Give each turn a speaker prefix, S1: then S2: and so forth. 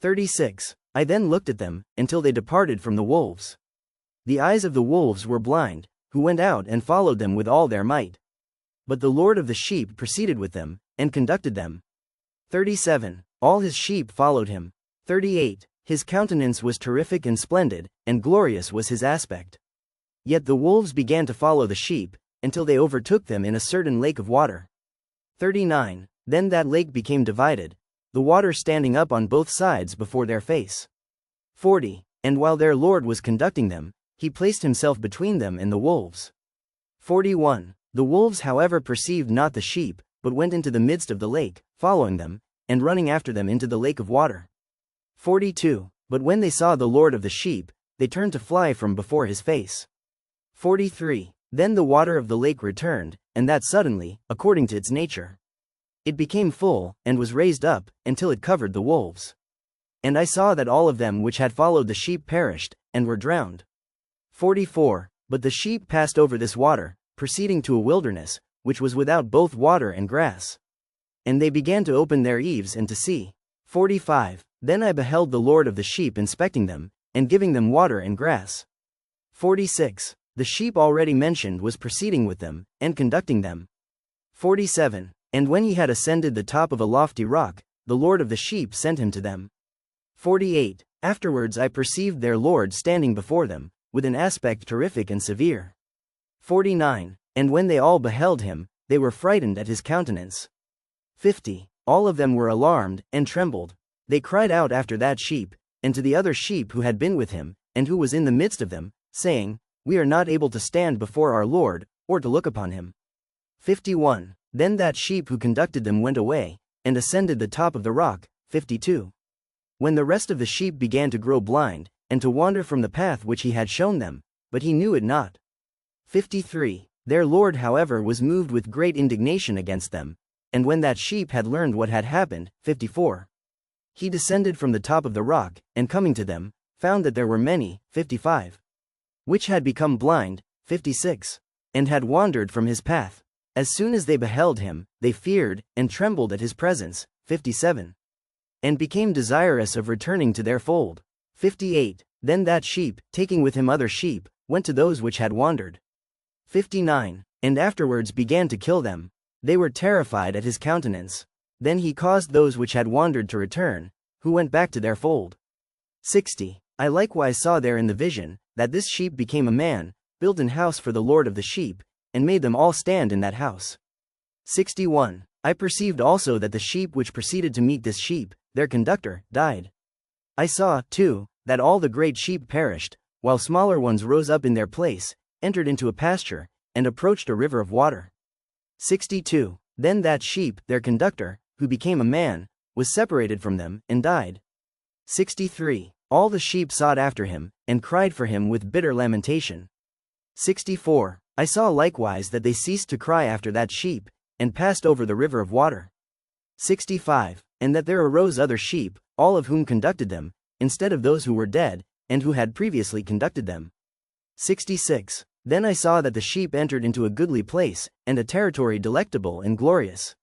S1: 36. I then looked at them, until they departed from the wolves. The eyes of the wolves were blind, who went out and followed them with all their might. But the Lord of the sheep proceeded with them, and conducted them. 37. All his sheep followed him. 38. His countenance was terrific and splendid, and glorious was his aspect. Yet the wolves began to follow the sheep, until they overtook them in a certain lake of water. 39. Then that lake became divided, the water standing up on both sides before their face. 40. And while their Lord was conducting them, he placed himself between them and the wolves. 41. The wolves however perceived not the sheep, but went into the midst of the lake, following them, and running after them into the lake of water. 42. But when they saw the Lord of the sheep, they turned to fly from before his face. 43. Then the water of the lake returned, and that suddenly, according to its nature. It became full, and was raised up, until it covered the wolves. And I saw that all of them which had followed the sheep perished, and were drowned. 44. But the sheep passed over this water, proceeding to a wilderness, which was without both water and grass. And they began to open their eaves and to see. 45. Then I beheld the Lord of the sheep inspecting them, and giving them water and grass. 46. The sheep already mentioned was proceeding with them, and conducting them. 47. And when he had ascended the top of a lofty rock, the Lord of the sheep sent him to them. 48. Afterwards I perceived their Lord standing before them, with an aspect terrific and severe. 49. And when they all beheld him, they were frightened at his countenance. 50. All of them were alarmed, and trembled. They cried out after that sheep, and to the other sheep who had been with him, and who was in the midst of them, saying, We are not able to stand before our Lord, or to look upon him. 51. Then that sheep who conducted them went away, and ascended the top of the rock. 52. When the rest of the sheep began to grow blind, and to wander from the path which he had shown them, but he knew it not. 53. Their Lord however was moved with great indignation against them, and when that sheep had learned what had happened. 54. He descended from the top of the rock, and coming to them, found that there were many. 55. Which had become blind. 56. And had wandered from his path. As soon as they beheld him, they feared, and trembled at his presence. 57. And became desirous of returning to their fold. 58. Then that sheep, taking with him other sheep, went to those which had wandered. 59. And afterwards began to kill them. They were terrified at his countenance. Then he caused those which had wandered to return, who went back to their fold. 60. I likewise saw there in the vision, that this sheep became a man, built an house for the Lord of the sheep, and made them all stand in that house. 61. I perceived also that the sheep which proceeded to meet this sheep, their conductor, died. I saw, too, that all the great sheep perished, while smaller ones rose up in their place, entered into a pasture, and approached a river of water. 62. Then that sheep, their conductor, who became a man, was separated from them, and died. 63. All the sheep sought after him, and cried for him with bitter lamentation. 64. I saw likewise that they ceased to cry after that sheep, and passed over the river of water. 65. And that there arose other sheep, all of whom conducted them, instead of those who were dead, and who had previously conducted them. 66. Then I saw that the sheep entered into a goodly place, and a territory delectable and glorious.